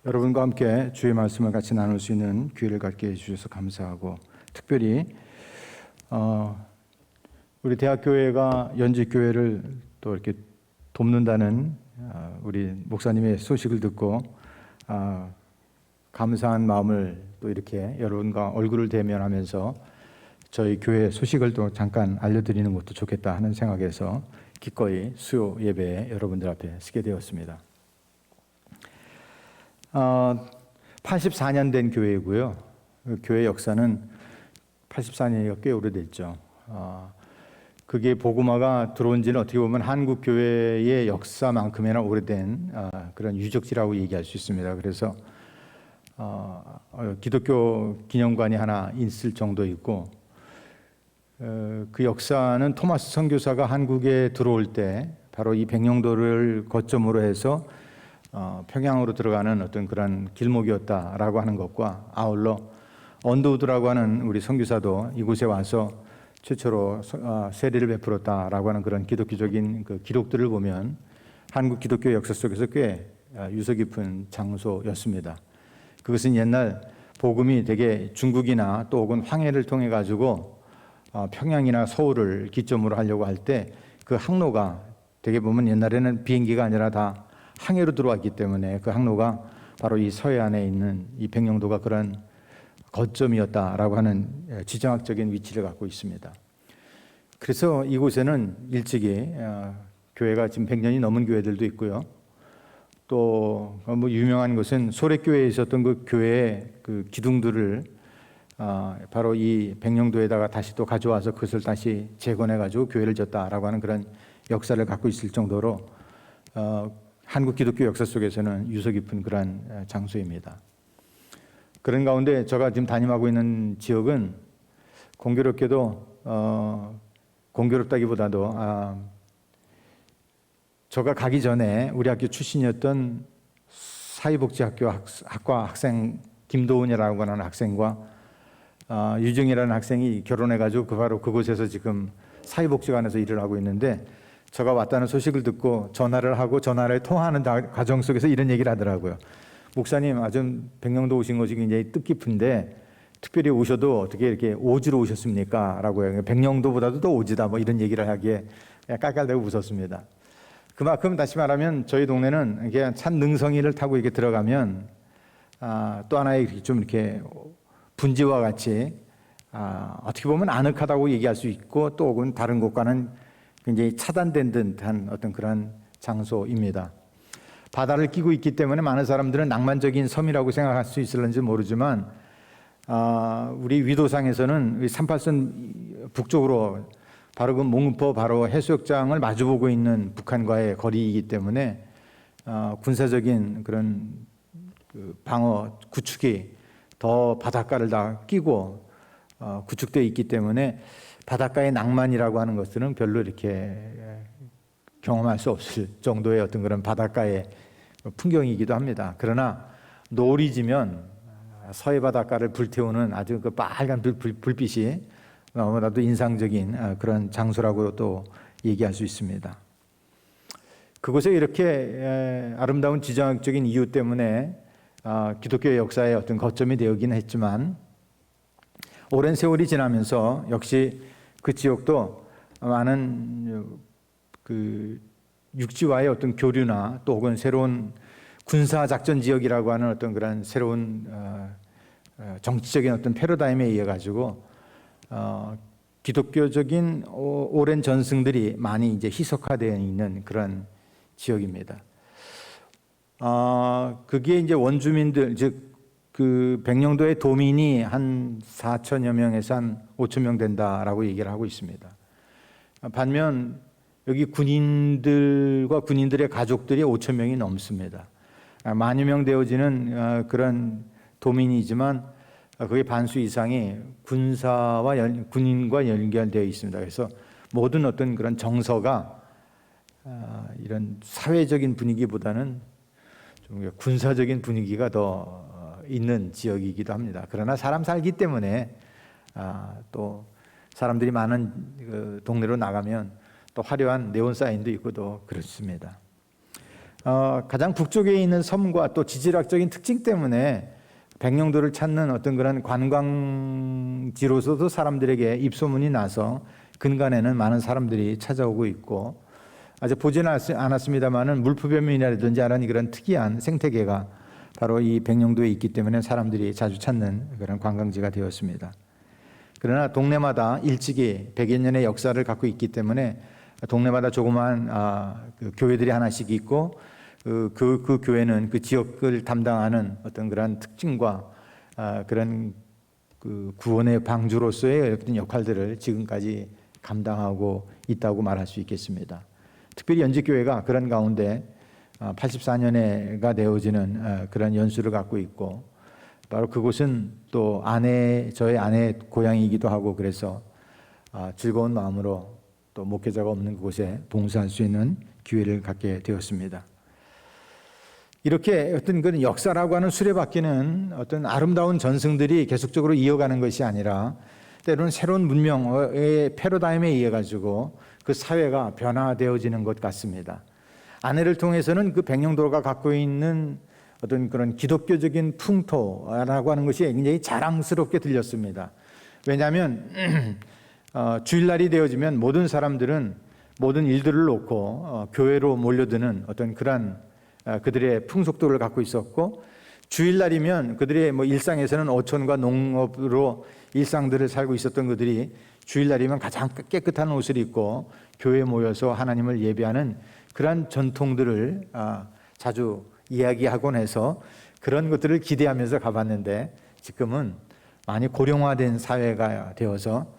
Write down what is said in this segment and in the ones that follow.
여러분과 함께 주의 말씀을 같이 나눌 수 있는 기회를 갖게 해주셔서 감사하고, 특별히 우리 대학교회가 연직교회를 또 이렇게 돕는다는 우리 목사님의 소식을 듣고 감사한 마음을 또 이렇게 여러분과 얼굴을 대면하면서 저희 교회 소식을 또 잠깐 알려드리는 것도 좋겠다 하는 생각에서 기꺼이 수요 예배에 여러분들 앞에 서게 되었습니다. 84년 된 교회이고요. 교회 역사는 84년이가 꽤 오래됐죠. 그게 복음화가 들어온 지는 어떻게 보면 한국 교회의 역사만큼이나 오래된 그런 유적지라고 얘기할 수 있습니다. 그래서 기독교 기념관이 하나 있을 정도 있고, 그 역사는 토마스 선교사가 한국에 들어올 때 바로 이 백령도를 거점으로 해서 평양으로 들어가는 어떤 그런 길목이었다라고 하는 것과 아울러 언더우드라고 하는 우리 선교사도 이곳에 와서 최초로 세례를 베풀었다라고 하는 그런 기독교적인 그 기록들을 보면 한국 기독교 역사 속에서 꽤 유서 깊은 장소였습니다. 그것은 옛날 복음이 되게 중국이나 또 혹은 황해를 통해 가지고 평양이나 서울을 기점으로 하려고 할 때 그 항로가 되게 보면 옛날에는 비행기가 아니라 다 항해로 들어왔기 때문에 그 항로가 바로 이 서해안에 있는 이 백령도가 그런 거점이었다라고 하는 지정학적인 위치를 갖고 있습니다. 그래서 이곳에는 일찍이 교회가 지금 100년이 넘은 교회들도 있고요. 또 뭐 유명한 것은 소래교회에 있었던 그 교회의 그 기둥들을 바로 이 백령도에다가 다시 또 가져와서 그것을 다시 재건해 가지고 교회를 졌다라고 하는 그런 역사를 갖고 있을 정도로 한국 기독교 역사 속에서는 유서 깊은 그런 장소입니다. 그런 가운데 제가 지금 담임하고 있는 지역은 공교롭게도 공교롭다기보다도 제가 가기 전에 우리 학교 출신이었던 사회복지학교 학과 학생 김도훈이라고 하는 학생과 유정이라는 학생이 결혼해가지고 바로 그곳에서 지금 사회복지관에서 일을 하고 있는데, 제가 왔다는 소식을 듣고 전화를 하고 전화를 통화하는 과정 속에서 이런 얘기를 하더라고요. 목사님, 아주 백령도 오신 것이 굉장히 뜻깊은데 특별히 오셔도 어떻게 이렇게 오지로 오셨습니까? 라고 해요. 백령도보다도 더 오지다, 뭐 이런 얘기를 하기에 깔깔대고 웃었습니다. 그만큼 다시 말하면 저희 동네는 이게 산 능성이를 타고 이렇게 들어가면 또 하나의 좀 이렇게 분지와 같이 어떻게 보면 아늑하다고 얘기할 수 있고, 또 혹은 다른 곳과는 굉장히 차단된 듯한 어떤 그런 장소입니다. 바다를 끼고 있기 때문에 많은 사람들은 낭만적인 섬이라고 생각할 수 있을는지 모르지만 우리 위도상에서는 38선 북쪽으로 바로 그 몽우포 바로 해수욕장을 마주보고 있는 북한과의 거리이기 때문에 군사적인 그런 그 방어 구축이 더 바닷가를 다 끼고 구축되어 있기 때문에 바닷가의 낭만이라고 하는 것들은 별로 이렇게 경험할 수 없을 정도의 어떤 그런 바닷가의 풍경이기도 합니다. 그러나 노을이 지면 서해 바닷가를 불태우는 아주 그 빨간 불빛이 너무나도 인상적인 그런 장소라고 또 얘기할 수 있습니다. 그곳에 이렇게 아름다운 지정학적인 이유 때문에 기독교의 역사의 어떤 거점이 되었긴 했지만, 오랜 세월이 지나면서 역시 그 지역도 많은 그 육지와의 어떤 교류나 또 혹은 새로운 군사작전 지역이라고 하는 어떤 그런 새로운 정치적인 어떤 패러다임에 의해 가지고 기독교적인 오랜 전승들이 많이 이제 희석화되어 있는 그런 지역입니다. 그게 이제 원주민들, 즉 그 백령도의 도민이 한 4천여 명에서 한 5천 명 된다라고 얘기를 하고 있습니다. 반면 여기 군인들과 군인들의 가족들이 5천 명이 넘습니다. 만여 명 되어지는 그런 도민이지만 그게 반수 이상이 군인과 연결되어 있습니다. 그래서 모든 어떤 그런 정서가 이런 사회적인 분위기보다는 좀 군사적인 분위기가 더 있는 지역이기도 합니다. 그러나 사람 살기 때문에 또 사람들이 많은 그 동네로 나가면 또 화려한 네온 사인도 있고 또 그렇습니다. 가장 북쪽에 있는 섬과 또 지질학적인 특징 때문에 백령도를 찾는 어떤 그런 관광지로서도 사람들에게 입소문이 나서 근간에는 많은 사람들이 찾아오고 있고, 아직 보지는 않았습니다만은 물푸변민이라든지 이런 그런 특이한 생태계가 바로 이 백령도에 있기 때문에 사람들이 자주 찾는 그런 관광지가 되었습니다. 그러나 동네마다 일찍이 100여 년의 역사를 갖고 있기 때문에 동네마다 조그마한 그 교회들이 하나씩 있고, 그 교회는 그 지역을 담당하는 어떤 그런 특징과 그런 그 구원의 방주로서의 어떤 역할들을 지금까지 감당하고 있다고 말할 수 있겠습니다. 특별히 연직교회가 그런 가운데 84년에가 되어지는 그런 연수를 갖고 있고, 바로 그곳은 또 저의 아내 고향이기도 하고, 그래서 즐거운 마음으로 또 목회자가 없는 곳에 봉사할 수 있는 기회를 갖게 되었습니다. 이렇게 어떤 그런 역사라고 하는 수레바퀴는 어떤 아름다운 전승들이 계속적으로 이어가는 것이 아니라 때로는 새로운 문명의 패러다임에 의해 가지고 그 사회가 변화되어지는 것 같습니다. 아내를 통해서는 그 백령도가 갖고 있는 어떤 그런 기독교적인 풍토라고 하는 것이 굉장히 자랑스럽게 들렸습니다. 왜냐하면 주일날이 되어지면 모든 사람들은 모든 일들을 놓고 교회로 몰려드는 어떤 그런 그들의 풍속도를 갖고 있었고, 주일날이면 그들의 일상에서는 어촌과 농업으로 일상들을 살고 있었던 그들이 주일날이면 가장 깨끗한 옷을 입고 교회에 모여서 하나님을 예배하는 그러한 전통들을 자주 이야기하곤 해서 그런 것들을 기대하면서 가봤는데, 지금은 많이 고령화된 사회가 되어서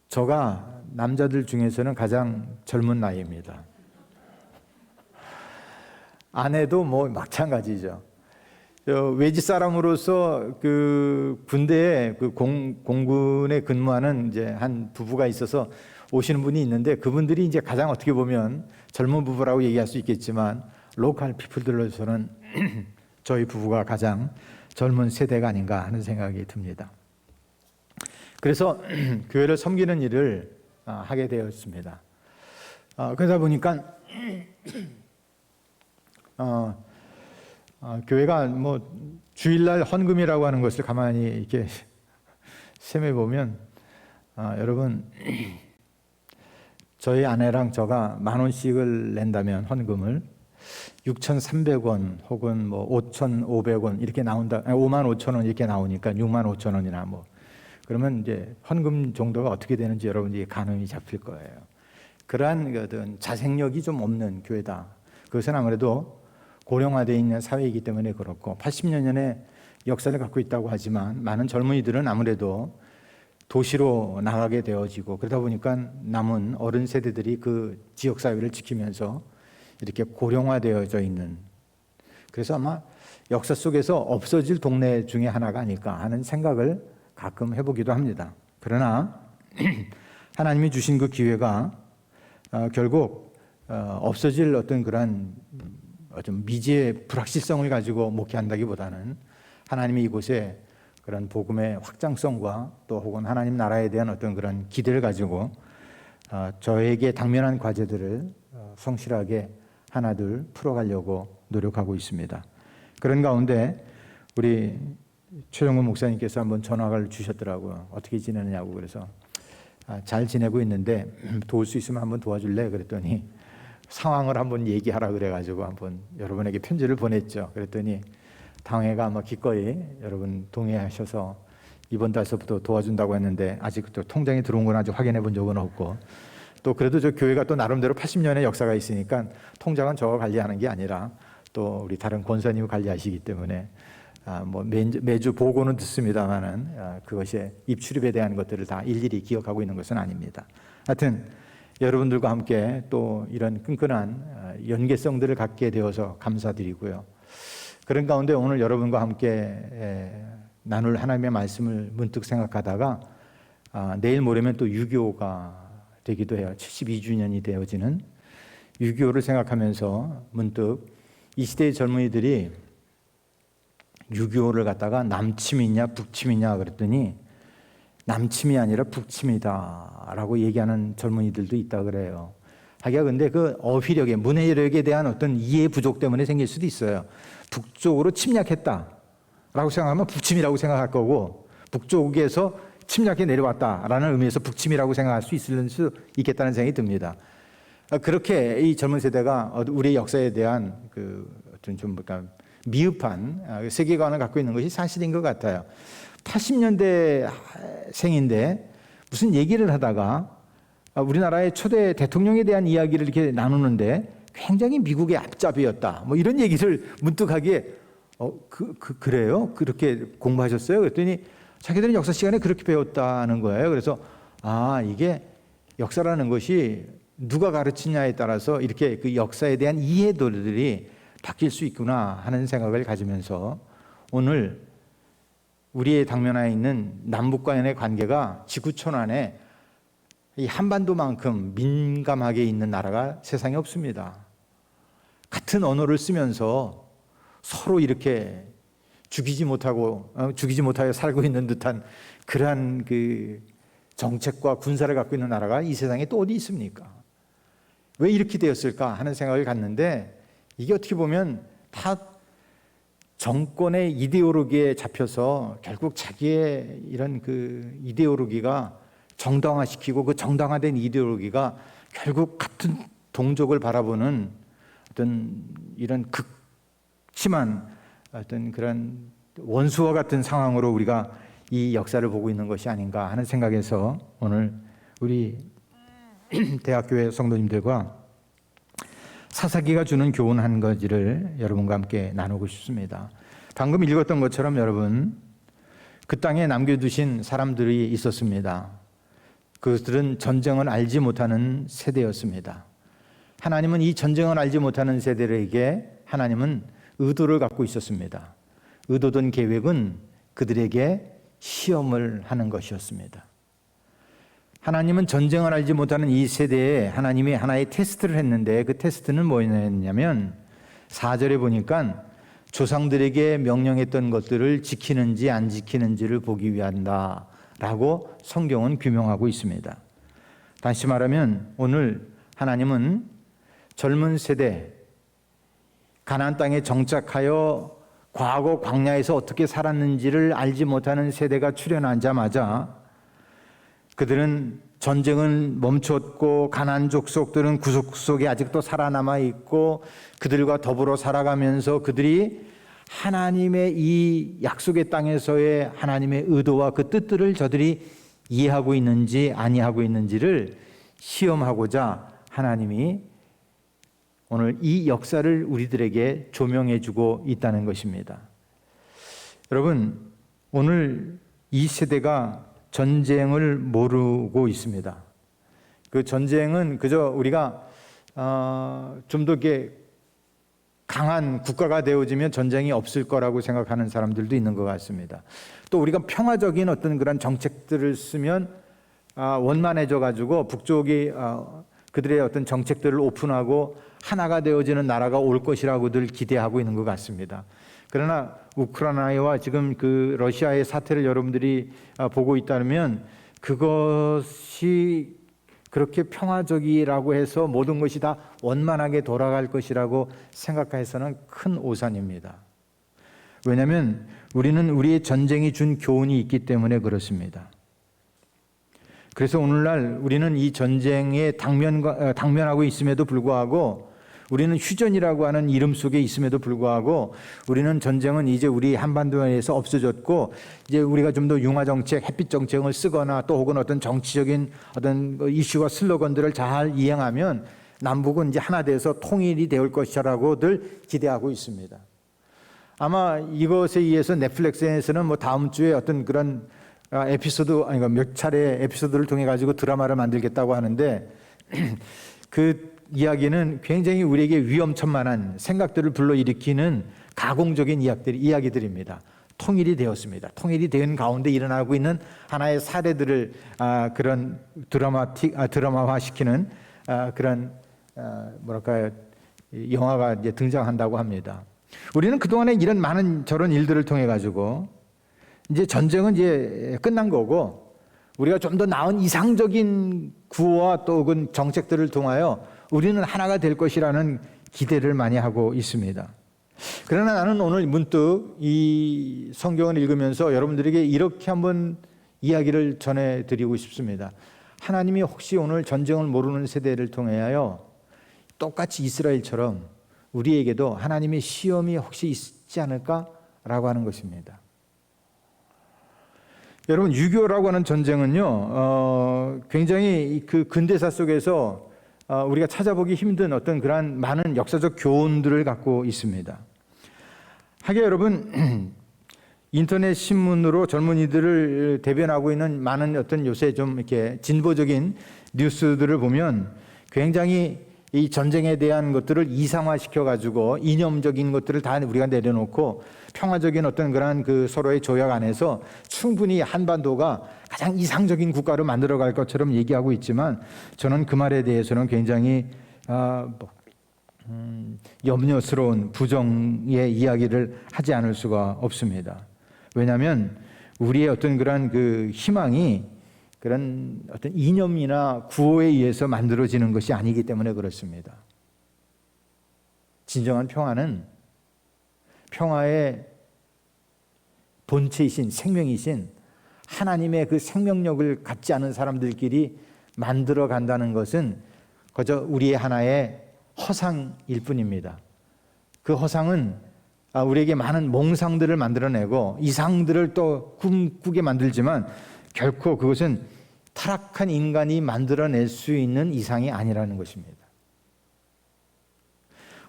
저가 남자들 중에서는 가장 젊은 나이입니다. 아내도 마찬가지죠. 외지 사람으로서 그 군대에 그 공군에 근무하는 이제 한 부부가 있어서 오시는 분이 있는데, 그분들이 이제 가장 어떻게 보면 젊은 부부라고 얘기할 수 있겠지만 로컬 피플들로서는 저희 부부가 가장 젊은 세대가 아닌가 하는 생각이 듭니다. 그래서 교회를 섬기는 일을 하게 되었습니다. 그러다 보니까 교회가 주일날 헌금이라고 하는 것을 가만히 이렇게 셈해 보면, 여러분, 저희 아내랑 저가 10,000원씩을 낸다면 헌금을 6,300원 혹은 5,500원 이렇게 나온다, 55,000원 이렇게 나오니까 65,000원이나 그러면 이제 헌금 정도가 어떻게 되는지 여러분이 가늠이 잡힐 거예요. 그러한 어떤 자생력이 좀 없는 교회다. 그것은 아무래도 고령화되어 있는 사회이기 때문에 그렇고, 80여 년의 역사를 갖고 있다고 하지만 많은 젊은이들은 아무래도 도시로 나가게 되어지고, 그러다 보니까 남은 어른 세대들이 그 지역 사회를 지키면서 이렇게 고령화되어져 있는, 그래서 아마 역사 속에서 없어질 동네 중에 하나가 아닐까 하는 생각을 가끔 해보기도 합니다. 그러나 하나님이 주신 그 기회가 결국 없어질 어떤 그런 미지의 불확실성을 가지고 목회한다기보다는 하나님이 이곳에 그런 복음의 확장성과 또 혹은 하나님 나라에 대한 어떤 그런 기대를 가지고 저에게 당면한 과제들을 성실하게 하나둘 풀어가려고 노력하고 있습니다. 그런 가운데 우리 최정근 목사님께서 한번 전화를 주셨더라고요. 어떻게 지내느냐고. 그래서 잘 지내고 있는데 도울 수 있으면 한번 도와줄래? 그랬더니 상황을 한번 얘기하라 그래가지고 한번 여러분에게 편지를 보냈죠. 그랬더니 당회가 아마 기꺼이 여러분 동의하셔서 이번 달서부터 도와준다고 했는데, 아직도 통장에 들어온 건 아직 확인해 본 적은 없고, 또 그래도 저 교회가 또 나름대로 80년의 역사가 있으니까 통장은 저가 관리하는 게 아니라 또 우리 다른 권사님이 관리하시기 때문에 매주 보고는 듣습니다만은 그것이 입출입에 대한 것들을 다 일일이 기억하고 있는 것은 아닙니다. 하여튼 여러분들과 함께 또 이런 끈끈한 연계성들을 갖게 되어서 감사드리고요. 그런 가운데 오늘 여러분과 함께 나눌 하나님의 말씀을 문득 생각하다가 내일 모레면 또 6.25가 되기도 해요. 72주년이 되어지는 6.25를 생각하면서 문득 이 시대의 젊은이들이 6.25를 갖다가 남침이냐 북침이냐 그랬더니 남침이 아니라 북침이다 라고 얘기하는 젊은이들도 있다 그래요. 하기가 근데 그 어휘력에, 문해력에 대한 어떤 이해 부족 때문에 생길 수도 있어요. 북쪽으로 침략했다라고 생각하면 북침이라고 생각할 거고, 북쪽에서 침략해 내려왔다라는 의미에서 북침이라고 생각할 수 있을 수 있겠다는 생각이 듭니다. 그렇게 이 젊은 세대가 우리의 역사에 대한 그 어떤 좀 뭔가 미흡한 세계관을 갖고 있는 것이 사실인 것 같아요. 80년대 생인데 무슨 얘기를 하다가 우리나라의 초대 대통령에 대한 이야기를 이렇게 나누는데 굉장히 미국의 앞잡이였다, 뭐 이런 얘기를 문득 하기에 그래요? 그렇게 공부하셨어요? 그랬더니 자기들은 역사 시간에 그렇게 배웠다는 거예요. 그래서 이게 역사라는 것이 누가 가르치냐에 따라서 이렇게 그 역사에 대한 이해도들이 바뀔 수 있구나 하는 생각을 가지면서 오늘 우리의 당면하에 있는 남북 간의 관계가 지구촌 안에 이 한반도만큼 민감하게 있는 나라가 세상에 없습니다. 같은 언어를 쓰면서 서로 이렇게 죽이지 못하여 살고 있는 듯한 그러한 그 정책과 군사를 갖고 있는 나라가 이 세상에 또 어디 있습니까? 왜 이렇게 되었을까 하는 생각을 갖는데, 이게 어떻게 보면 다 정권의 이데올로기에 잡혀서 결국 자기의 이런 그 이데올로기가 정당화시키고, 그 정당화된 이데올로기가 결국 같은 동족을 바라보는 어떤 이런 극심한 어떤 그런 원수와 같은 상황으로 우리가 이 역사를 보고 있는 것이 아닌가 하는 생각에서 오늘 우리 대학교의 성도님들과 사사기가 주는 교훈 한 가지를 여러분과 함께 나누고 싶습니다. 방금 읽었던 것처럼 여러분, 그 땅에 남겨두신 사람들이 있었습니다. 그들은 전쟁을 알지 못하는 세대였습니다. 하나님은 이 전쟁을 알지 못하는 세대들에게 하나님은 의도를 갖고 있었습니다. 의도된 계획은 그들에게 시험을 하는 것이었습니다. 하나님은 전쟁을 알지 못하는 이 세대에 하나님이 하나의 테스트를 했는데, 그 테스트는 뭐였냐면 4절에 보니까 조상들에게 명령했던 것들을 지키는지 안 지키는지를 보기 위한다 라고 성경은 규명하고 있습니다. 다시 말하면 오늘 하나님은 젊은 세대, 가나안 땅에 정착하여 과거 광야에서 어떻게 살았는지를 알지 못하는 세대가 출현하자마자 그들은 전쟁은 멈췄고 가나안 족속들은 구속 속에 아직도 살아남아 있고, 그들과 더불어 살아가면서 그들이 하나님의 이 약속의 땅에서의 하나님의 의도와 그 뜻들을 저들이 이해하고 있는지 아니하고 있는지를 시험하고자 하나님이 오늘 이 역사를 우리들에게 조명해 주고 있다는 것입니다. 여러분, 오늘 이 세대가 전쟁을 모르고 있습니다. 그 전쟁은 그저 우리가 좀 더 이렇게 강한 국가가 되어지면 전쟁이 없을 거라고 생각하는 사람들도 있는 것 같습니다. 또 우리가 평화적인 어떤 그런 정책들을 쓰면 원만해져 가지고 북쪽이 그들의 어떤 정책들을 오픈하고 하나가 되어지는 나라가 올 것이라고들 기대하고 있는 것 같습니다. 그러나 우크라이나와 지금 그 러시아의 사태를 여러분들이 보고 있다면 그것이 그렇게 평화적이라고 해서 모든 것이 다 원만하게 돌아갈 것이라고 생각해서는 큰 오산입니다. 왜냐하면 우리는 우리의 전쟁이 준 교훈이 있기 때문에 그렇습니다. 그래서 오늘날 우리는 이 전쟁에 당면하고 있음에도 불구하고, 우리는 휴전이라고 하는 이름 속에 있음에도 불구하고 우리는 전쟁은 이제 우리 한반도에서 없어졌고, 이제 우리가 좀 더 융화정책, 햇빛정책을 쓰거나 또 혹은 어떤 정치적인 어떤 이슈와 슬로건들을 잘 이행하면 남북은 이제 하나 돼서 통일이 될 것이라고들 기대하고 있습니다. 아마 이것에 의해서 넷플릭스에서는 뭐 다음 주에 어떤 그런 몇 차례 에피소드를 통해 가지고 드라마를 만들겠다고 하는데 그 이야기는 굉장히 우리에게 위험천만한 생각들을 불러일으키는 가공적인 이야기들입니다. 통일이 되었습니다. 통일이 된 가운데 일어나고 있는 하나의 사례들을 그런 드라마화시키는 그런 영화가 이제 등장한다고 합니다. 우리는 그동안에 이런 많은 저런 일들을 통해 가지고 이제 전쟁은 이제 끝난 거고, 우리가 좀 더 나은 이상적인 구호와 또 혹은 정책들을 통하여 우리는 하나가 될 것이라는 기대를 많이 하고 있습니다. 그러나 나는 오늘 문득 이 성경을 읽으면서 여러분들에게 이렇게 한번 이야기를 전해드리고 싶습니다. 하나님이 혹시 오늘 전쟁을 모르는 세대를 통하여 똑같이 이스라엘처럼 우리에게도 하나님의 시험이 혹시 있지 않을까라고 하는 것입니다. 여러분, 6.25라고 하는 전쟁은요, 굉장히 그 근대사 속에서 우리가 찾아보기 힘든 어떤 그러한 많은 역사적 교훈들을 갖고 있습니다. 하게 여러분, 인터넷 신문으로 젊은이들을 대변하고 있는 많은 어떤 요새 좀 이렇게 진보적인 뉴스들을 보면 굉장히 이 전쟁에 대한 것들을 이상화시켜 가지고 이념적인 것들을 다 우리가 내려놓고 평화적인 어떤 그런 그 서로의 조약 안에서 충분히 한반도가 가장 이상적인 국가로 만들어갈 것처럼 얘기하고 있지만 저는 그 말에 대해서는 굉장히 염려스러운 부정의 이야기를 하지 않을 수가 없습니다. 왜냐하면 우리의 어떤 그런 그 희망이 그런 어떤 이념이나 구호에 의해서 만들어지는 것이 아니기 때문에 그렇습니다. 진정한 평화는 평화의 본체이신 생명이신 하나님의 그 생명력을 갖지 않은 사람들끼리 만들어 간다는 것은 그저 우리의 하나의 허상일 뿐입니다. 그 허상은 우리에게 많은 몽상들을 만들어내고 이상들을 또 꿈꾸게 만들지만 결코 그것은 타락한 인간이 만들어낼 수 있는 이상이 아니라는 것입니다.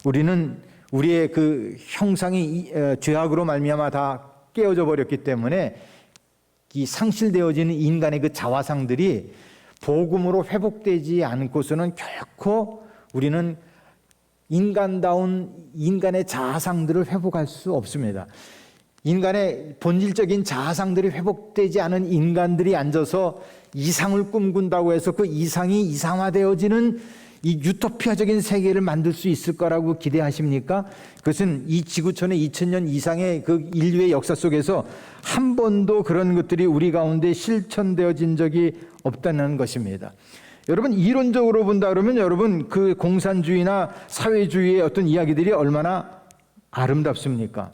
우리는 우리의 그 형상이 죄악으로 말미암아 다 깨어져 버렸기 때문에 이 상실되어지는 인간의 그 자화상들이 복음으로 회복되지 않고서는 결코 우리는 인간다운 인간의 자아상들을 회복할 수 없습니다. 인간의 본질적인 자아상들이 회복되지 않은 인간들이 앉아서 이상을 꿈꾼다고 해서 그 이상이 이상화되어지는 이 유토피아적인 세계를 만들 수 있을 거라고 기대하십니까? 그것은 이 지구촌의 2000년 이상의 그 인류의 역사 속에서 한 번도 그런 것들이 우리 가운데 실천되어진 적이 없다는 것입니다. 여러분, 이론적으로 본다 그러면 여러분 그 공산주의나 사회주의의 어떤 이야기들이 얼마나 아름답습니까?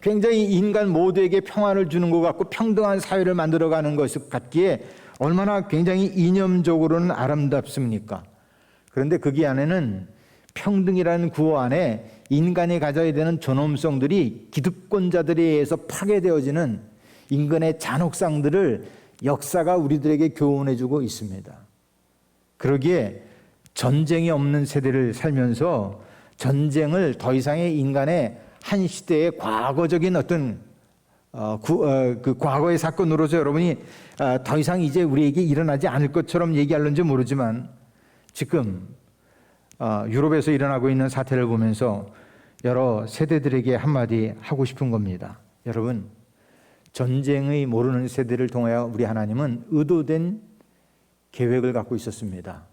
굉장히 인간 모두에게 평안을 주는 것 같고 평등한 사회를 만들어가는 것 같기에 얼마나 굉장히 이념적으로는 아름답습니까? 그런데 거기 안에는 평등이라는 구호 안에 인간이 가져야 되는 존엄성들이 기득권자들에 의해서 파괴되어지는 인간의 잔혹상들을 역사가 우리들에게 교훈해주고 있습니다. 그러기에 전쟁이 없는 세대를 살면서 전쟁을 더 이상의 인간의 한 시대의 과거적인 어떤 그 과거의 사건으로서 여러분이 더 이상 이제 우리에게 일어나지 않을 것처럼 얘기하는지 모르지만 지금 유럽에서 일어나고 있는 사태를 보면서 여러 세대들에게 한마디 하고 싶은 겁니다. 여러분, 전쟁의 모르는 세대를 통하여 우리 하나님은 의도된 계획을 갖고 있었습니다.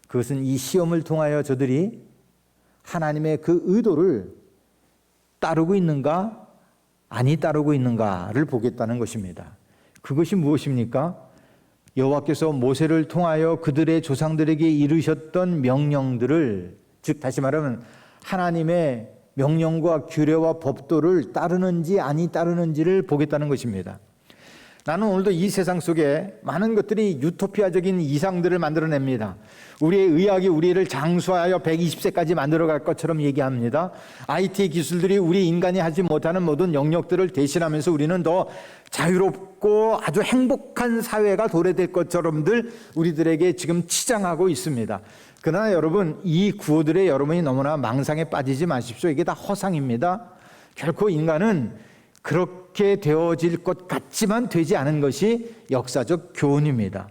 그것은 이 시험을 통하여 저들이 하나님의 그 의도를 따르고 있는가 아니 따르고 있는가를 보겠다는 것입니다. 그것이 무엇입니까? 여호와께서 모세를 통하여 그들의 조상들에게 이르셨던 명령들을, 즉 다시 말하면 하나님의 명령과 규례와 법도를 따르는지 아니 따르는지를 보겠다는 것입니다. 나는 오늘도 이 세상 속에 많은 것들이 유토피아적인 이상들을 만들어냅니다. 우리의 의학이 우리를 장수하여 120세까지 만들어갈 것처럼 얘기합니다. IT 기술들이 우리 인간이 하지 못하는 모든 영역들을 대신하면서 우리는 더 자유롭고 아주 행복한 사회가 도래될 것처럼들 우리들에게 지금 치장하고 있습니다. 그러나 여러분, 이 구호들에 여러분이 너무나 망상에 빠지지 마십시오. 이게 다 허상입니다. 결코 인간은 그렇게 되어질 것 같지만 되지 않은 것이 역사적 교훈입니다.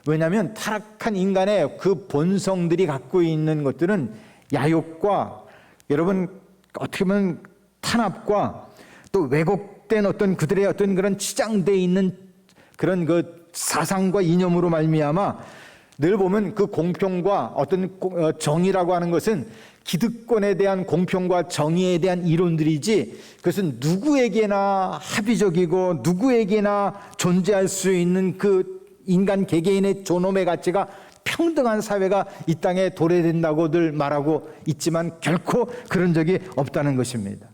왜냐하면 타락한 인간의 그 본성들이 갖고 있는 것들은 야욕과 여러분 어떻게 보면 탄압과 또 왜곡된 어떤 그들의 어떤 그런 치장되어 있는 그런 그 사상과 이념으로 말미암아 늘 보면 그 공평과 어떤 정의라고 하는 것은 기득권에 대한 공평과 정의에 대한 이론들이지 그것은 누구에게나 합의적이고 누구에게나 존재할 수 있는 그 인간 개개인의 존엄의 가치가 평등한 사회가 이 땅에 도래된다고들 말하고 있지만 결코 그런 적이 없다는 것입니다.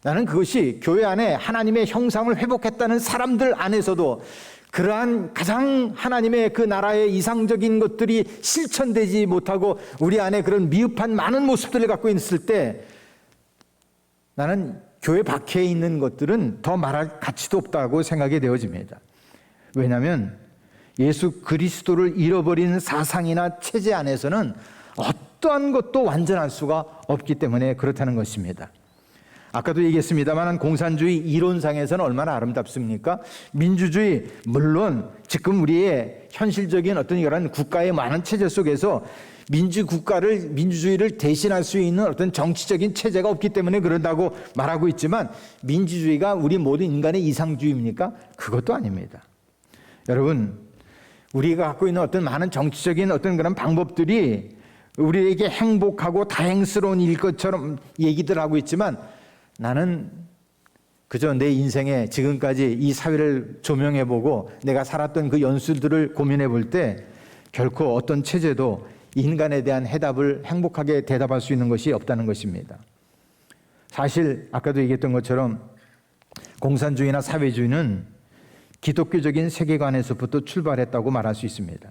나는 그것이 교회 안에 하나님의 형상을 회복했다는 사람들 안에서도 그러한 가장 하나님의 그 나라의 이상적인 것들이 실천되지 못하고 우리 안에 그런 미흡한 많은 모습들을 갖고 있을 때 나는 교회 밖에 있는 것들은 더 말할 가치도 없다고 생각이 되어집니다. 왜냐하면 예수 그리스도를 잃어버린 사상이나 체제 안에서는 어떠한 것도 완전할 수가 없기 때문에 그렇다는 것입니다. 아까도 얘기했습니다만 공산주의 이론상에서는 얼마나 아름답습니까? 민주주의, 물론 지금 우리의 현실적인 어떤 이런 국가의 많은 체제 속에서 민주주의를 대신할 수 있는 어떤 정치적인 체제가 없기 때문에 그런다고 말하고 있지만 민주주의가 우리 모든 인간의 이상주의입니까? 그것도 아닙니다. 여러분, 우리가 갖고 있는 어떤 많은 정치적인 어떤 그런 방법들이 우리에게 행복하고 다행스러운 일 것처럼 얘기들 하고 있지만 나는 그저 내 인생에 지금까지 이 사회를 조명해보고 내가 살았던 그 연수들을 고민해볼 때 결코 어떤 체제도 인간에 대한 해답을 행복하게 대답할 수 있는 것이 없다는 것입니다. 사실 아까도 얘기했던 것처럼 공산주의나 사회주의는 기독교적인 세계관에서부터 출발했다고 말할 수 있습니다.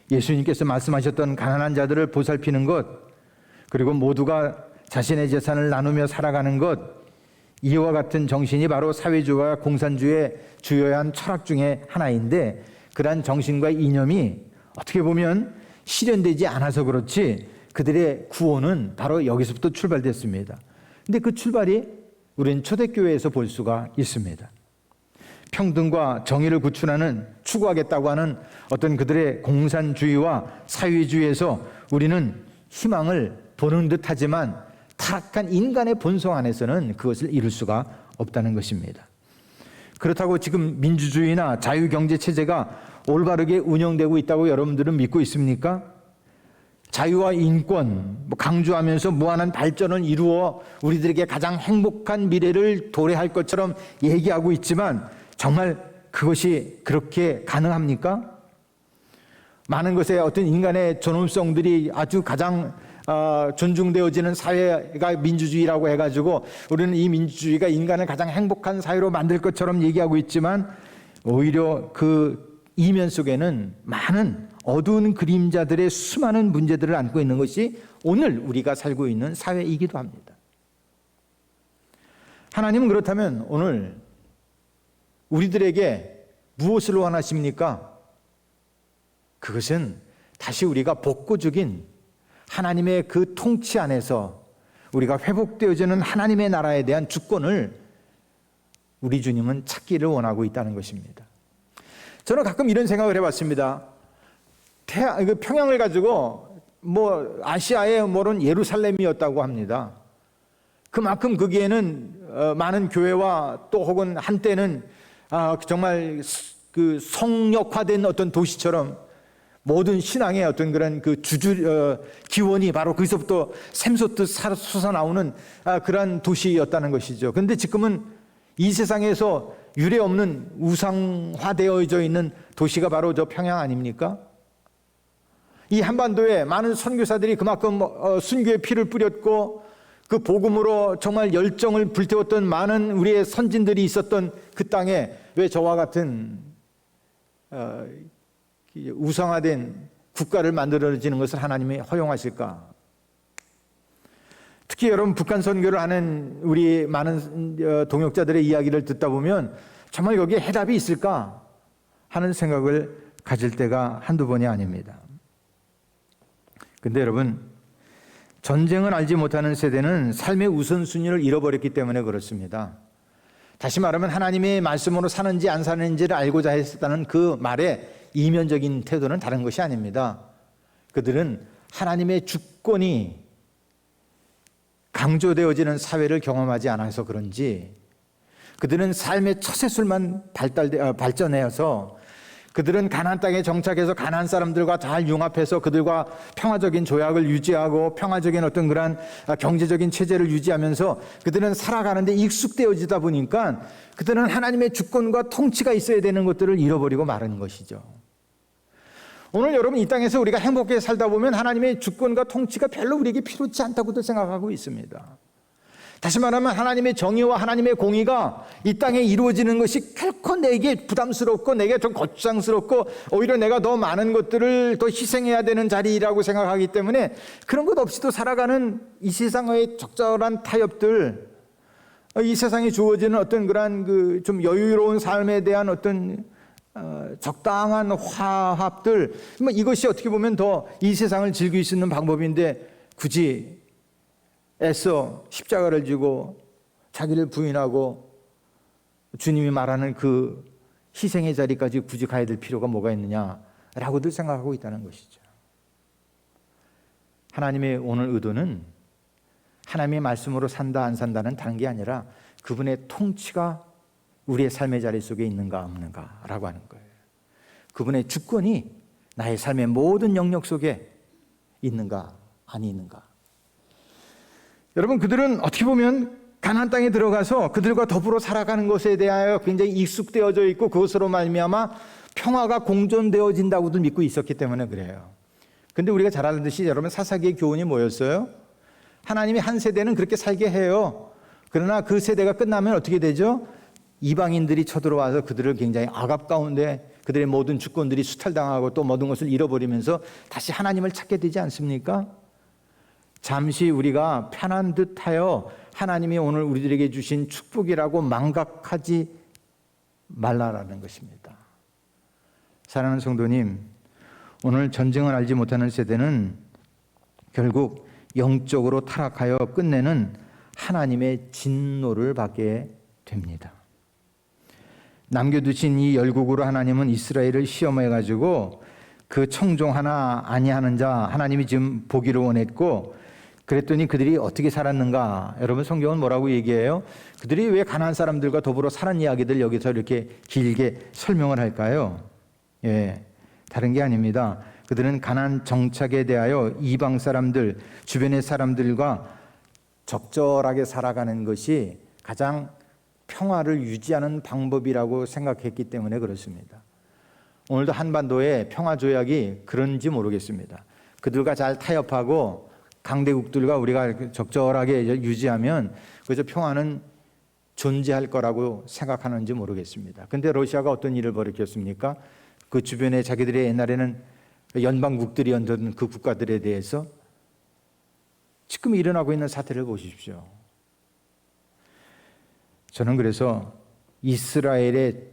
예수님께서 말씀하셨던 가난한 자들을 보살피는 것, 그리고 모두가 자신의 재산을 나누며 살아가는 것, 이와 같은 정신이 바로 사회주의와 공산주의의 주요한 철학 중에 하나인데 그러한 정신과 이념이 어떻게 보면 실현되지 않아서 그렇지 그들의 구원은 바로 여기서부터 출발됐습니다. 근데 그 출발이 우리는 초대교회에서 볼 수가 있습니다. 평등과 정의를 추구하겠다고 하는 어떤 그들의 공산주의와 사회주의에서 우리는 희망을 보는 듯 하지만 타락한 인간의 본성 안에서는 그것을 이룰 수가 없다는 것입니다. 그렇다고 지금 민주주의나 자유경제체제가 올바르게 운영되고 있다고 여러분들은 믿고 있습니까? 자유와 인권 강조하면서 무한한 발전을 이루어 우리들에게 가장 행복한 미래를 도래할 것처럼 얘기하고 있지만 정말 그것이 그렇게 가능합니까? 많은 것에 어떤 인간의 존엄성들이 아주 가장 존중되어지는 사회가 민주주의라고 해가지고 우리는 이 민주주의가 인간을 가장 행복한 사회로 만들 것처럼 얘기하고 있지만 오히려 그 이면 속에는 많은 어두운 그림자들의 수많은 문제들을 안고 있는 것이 오늘 우리가 살고 있는 사회이기도 합니다. 하나님은 그렇다면 오늘 우리들에게 무엇을 원하십니까? 그것은 다시 우리가 복고적인 하나님의 그 통치 안에서 우리가 회복되어지는 하나님의 나라에 대한 주권을 우리 주님은 찾기를 원하고 있다는 것입니다. 저는 가끔 이런 생각을 해봤습니다. 평양을 가지고 아시아의 모른 예루살렘이었다고 합니다. 그만큼 거기에는 많은 교회와 또 혹은 한때는 정말 그 성역화된 어떤 도시처럼 모든 신앙의 어떤 그런 그 기원이 바로 거기서부터 샘솟듯 솟아나오는 그런 도시였다는 것이죠. 그런데 지금은 이 세상에서 유례 없는 우상화되어져 있는 도시가 바로 저 평양 아닙니까? 이 한반도에 많은 선교사들이 그만큼 순교의 피를 뿌렸고 그 복음으로 정말 열정을 불태웠던 많은 우리의 선진들이 있었던 그 땅에 왜 저와 같은 우상화된 국가를 만들어지는 것을 하나님이 허용하실까? 특히 여러분 북한 선교를 하는 우리 많은 동역자들의 이야기를 듣다 보면 정말 여기에 해답이 있을까 하는 생각을 가질 때가 한두 번이 아닙니다. 근데 여러분, 전쟁을 알지 못하는 세대는 삶의 우선순위를 잃어버렸기 때문에 그렇습니다. 다시 말하면 하나님의 말씀으로 사는지 안 사는지를 알고자 했다는 그 말의 이면적인 태도는 다른 것이 아닙니다. 그들은 하나님의 주권이 강조되어지는 사회를 경험하지 않아서 그런지 그들은 삶의 처세술만 발전해서 그들은 가나안 땅에 정착해서 가나안 사람들과 잘 융합해서 그들과 평화적인 조약을 유지하고 평화적인 어떤 그런 경제적인 체제를 유지하면서 그들은 살아가는데 익숙되어지다 보니까 그들은 하나님의 주권과 통치가 있어야 되는 것들을 잃어버리고 마는 것이죠. 오늘 여러분 이 땅에서 우리가 행복하게 살다 보면 하나님의 주권과 통치가 별로 우리에게 필요치 않다고도 생각하고 있습니다. 다시 말하면 하나님의 정의와 하나님의 공의가 이 땅에 이루어지는 것이 결코 내게 부담스럽고 내게 더 거추장스럽고 오히려 내가 더 많은 것들을 더 희생해야 되는 자리라고 생각하기 때문에 그런 것 없이도 살아가는 이 세상의 적절한 타협들, 이 세상에 주어지는 어떤 그런 좀 여유로운 삶에 대한 어떤 적당한 화합들, 이것이 어떻게 보면 더 이 세상을 즐길 수 있는 방법인데 굳이 애써 십자가를 지고 자기를 부인하고 주님이 말하는 그 희생의 자리까지 굳이 가야 될 필요가 뭐가 있느냐라고들 생각하고 있다는 것이죠. 하나님의 오늘 의도는 하나님의 말씀으로 산다 안 산다는 다른 게 아니라 그분의 통치가 우리의 삶의 자리 속에 있는가 없는가라고 하는 거예요. 그분의 주권이 나의 삶의 모든 영역 속에 있는가 아니 있는가. 여러분, 그들은 어떻게 보면 가나안 땅에 들어가서 그들과 더불어 살아가는 것에 대하여 굉장히 익숙되어져 있고 그것으로 말미암아 평화가 공존되어진다고도 믿고 있었기 때문에 그래요. 그런데 우리가 잘 아는 듯이 여러분 사사기의 교훈이 뭐였어요? 하나님이 한 세대는 그렇게 살게 해요. 그러나 그 세대가 끝나면 어떻게 되죠? 이방인들이 쳐들어와서 그들을 굉장히 악압 가운데 그들의 모든 주권들이 수탈당하고 또 모든 것을 잃어버리면서 다시 하나님을 찾게 되지 않습니까? 잠시 우리가 편한 듯하여 하나님이 오늘 우리들에게 주신 축복이라고 망각하지 말라라는 것입니다. 사랑하는 성도님, 오늘 전쟁을 알지 못하는 세대는 결국 영적으로 타락하여 끝내는 하나님의 진노를 받게 됩니다. 남겨두신 이 열국으로 하나님은 이스라엘을 시험해가지고 그 청종 하나 아니하는 자 하나님이 지금 보기를 원했고, 그랬더니 그들이 어떻게 살았는가? 여러분, 성경은 뭐라고 얘기해요? 그들이 왜 가나안 사람들과 더불어 사는 이야기들 여기서 이렇게 길게 설명을 할까요? 다른 게 아닙니다. 그들은 가나안 정착에 대하여 이방 사람들, 주변의 사람들과 적절하게 살아가는 것이 가장 평화를 유지하는 방법이라고 생각했기 때문에 그렇습니다. 오늘도 한반도의 평화 조약이 그런지 모르겠습니다. 그들과 잘 타협하고 강대국들과 우리가 적절하게 유지하면 그저 평화는 존재할 거라고 생각하는지 모르겠습니다. 그런데 러시아가 어떤 일을 벌였겠습니까? 그 주변에 자기들의 옛날에는 연방국들이었던 그 국가들에 대해서 지금 일어나고 있는 사태를 보십시오. 저는 그래서 이스라엘의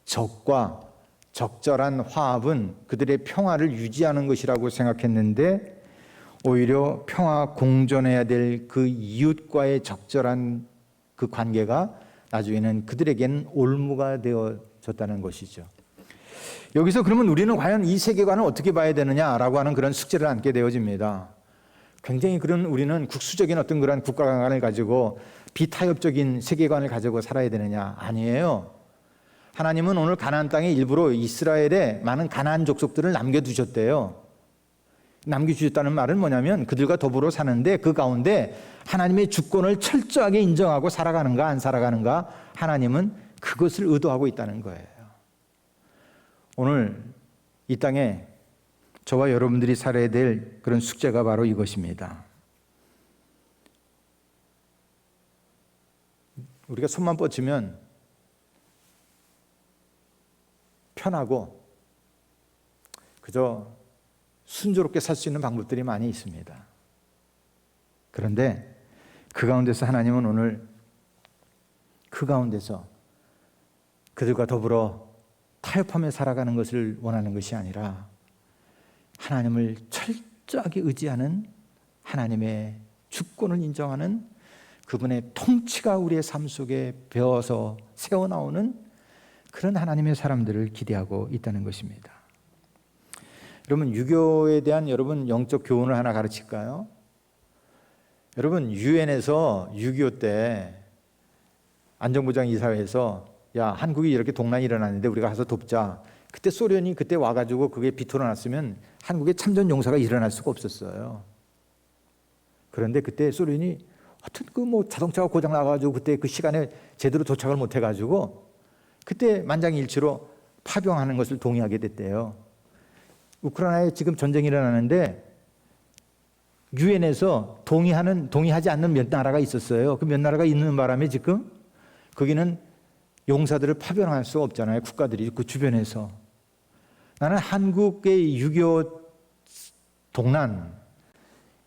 적과 적절한 화합은 그들의 평화를 유지하는 것이라고 생각했는데 오히려 평화 공존해야 될 그 이웃과의 적절한 그 관계가 나중에는 그들에게는 올무가 되어졌다는 것이죠. 여기서 그러면 우리는 과연 이 세계관을 어떻게 봐야 되느냐라고 하는 그런 숙제를 안게 되어집니다. 굉장히 그런 우리는 국수적인 어떤 그런 국가관을 가지고 비타협적인 세계관을 가지고 살아야 되느냐? 아니에요. 하나님은 오늘 가나안 땅에 일부러 이스라엘에 많은 가나안 족속들을 남겨두셨대요. 남겨주셨다는 말은 뭐냐면 그들과 더불어 사는데 그 가운데 하나님의 주권을 철저하게 인정하고 살아가는가 안 살아가는가, 하나님은 그것을 의도하고 있다는 거예요. 오늘 이 땅에 저와 여러분들이 살아야 될 그런 숙제가 바로 이것입니다. 우리가 손만 뻗치면 편하고 그저 순조롭게 살 수 있는 방법들이 많이 있습니다. 그런데 그 가운데서 하나님은 오늘 그 가운데서 그들과 더불어 타협하며 살아가는 것을 원하는 것이 아니라 하나님을 철저하게 의지하는, 하나님의 주권을 인정하는 그분의 통치가 우리의 삶 속에 배어서 새어나오는 그런 하나님의 사람들을 기대하고 있다는 것입니다. 여러분, 유교에 대한 여러분 영적 교훈을 하나 가르칠까요? 여러분, 유엔에서 6.25 때 안전보장 이사회에서 야, 한국이 이렇게 동난이 일어났는데 우리가 가서 돕자. 그때 소련이 그때 와가지고 그게 비토를 놨으면 한국에 참전 용사가 일어날 수가 없었어요. 그런데 그때 소련이 하여튼 자동차가 고장 나가지고 그때 그 시간에 제대로 도착을 못 해가지고 그때 만장일치로 파병하는 것을 동의하게 됐대요. 우크라이나에 지금 전쟁이 일어나는데 유엔에서 동의하지 않는 몇 나라가 있었어요. 그 몇 나라가 있는 바람에 지금 거기는 용사들을 파병할 수 없잖아요. 국가들이 그 주변에서. 나는 한국의 6.25 동란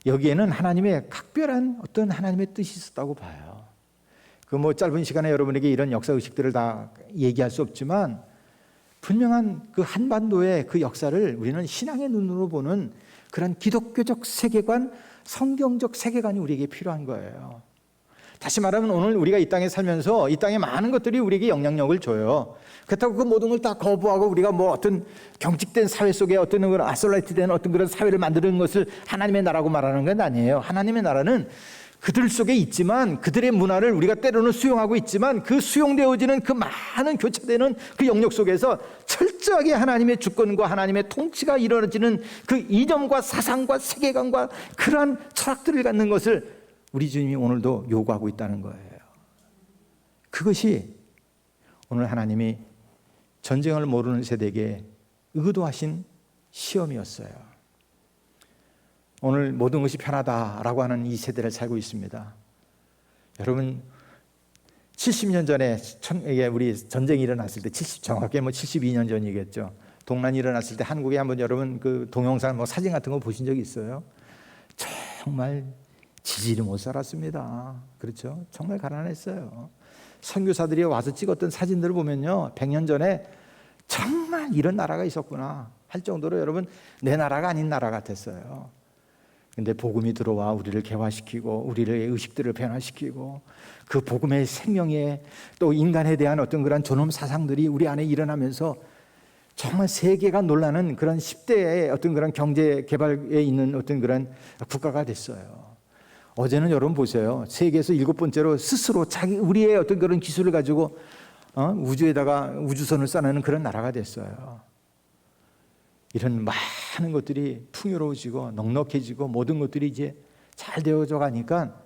여기에는 하나님의 각별한 어떤 하나님의 뜻이 있었다고 봐요. 그 뭐 짧은 시간에 여러분에게 이런 역사 의식들을 다 얘기할 수 없지만 분명한 그 한반도의 그 역사를 우리는 신앙의 눈으로 보는 그런 기독교적 세계관, 성경적 세계관이 우리에게 필요한 거예요. 다시 말하면 오늘 우리가 이 땅에 살면서 이 땅에 많은 것들이 우리에게 영향력을 줘요. 그렇다고 그 모든 걸 다 거부하고 우리가 뭐 어떤 경직된 사회 속에 어떤 그런 아솔라이트된 어떤 그런 사회를 만드는 것을 하나님의 나라고 말하는 건 아니에요. 하나님의 나라는 그들 속에 있지만 그들의 문화를 우리가 때로는 수용하고 있지만 그 수용되어지는 그 많은 교차되는 그 영역 속에서 철저하게 하나님의 주권과 하나님의 통치가 이루어지는 그 이념과 사상과 세계관과 그러한 철학들을 갖는 것을 우리 주님이 오늘도 요구하고 있다는 거예요. 그것이 오늘 하나님이 전쟁을 모르는 세대에게 의도하신 시험이었어요. 오늘 모든 것이 편하다라고 하는 이 세대를 살고 있습니다. 여러분 70년 전에 우리 전쟁이 일어났을 때 정확히 72년 전이겠죠. 동란이 일어났을 때 한국에 한번 여러분 그 동영상 뭐 사진 같은 거 보신 적 있어요? 정말 지지를 못 살았습니다. 그렇죠? 정말 가난했어요. 선교사들이 와서 찍었던 사진들을 보면요, 100년 전에 정말 이런 나라가 있었구나 할 정도로 여러분 내 나라가 아닌 나라 같았어요. 근데 복음이 들어와 우리를 개화시키고 우리의 의식들을 변화시키고 그 복음의 생명에 또 인간에 대한 어떤 그런 존엄 사상들이 우리 안에 일어나면서 정말 세계가 놀라는 그런 10대의 어떤 그런 경제 개발에 있는 어떤 그런 국가가 됐어요. 어제는 여러분 보세요. 세계에서 7번째로 스스로 우리의 어떤 그런 기술을 가지고 우주에다가 우주선을 쏴내는 그런 나라가 됐어요. 이런 많은 것들이 풍요로워지고 넉넉해지고 모든 것들이 이제 잘 되어져 가니까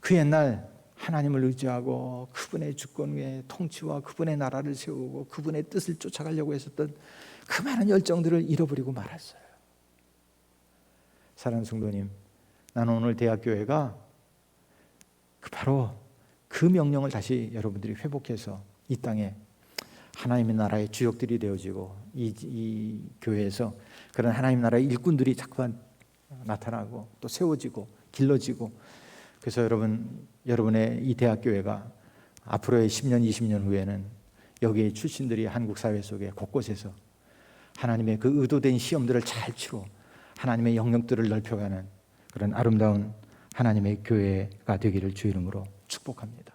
그 옛날 하나님을 의지하고 그분의 주권의 통치와 그분의 나라를 세우고 그분의 뜻을 쫓아가려고 했었던 그 많은 열정들을 잃어버리고 말았어요. 사랑하는 성도님, 나는 오늘 대학교회가 바로 그 명령을 다시 여러분들이 회복해서 이 땅에 하나님의 나라의 주역들이 되어지고 이 교회에서 그런 하나님 나라의 일꾼들이 자꾸만 나타나고 또 세워지고 길러지고 그래서 여러분의 이 대학교회가 앞으로의 10년, 20년 후에는 여기에 출신들이 한국 사회 속에 곳곳에서 하나님의 그 의도된 시험들을 잘 치고 하나님의 영역들을 넓혀가는 그런 아름다운 하나님의 교회가 되기를 주 이름으로 축복합니다.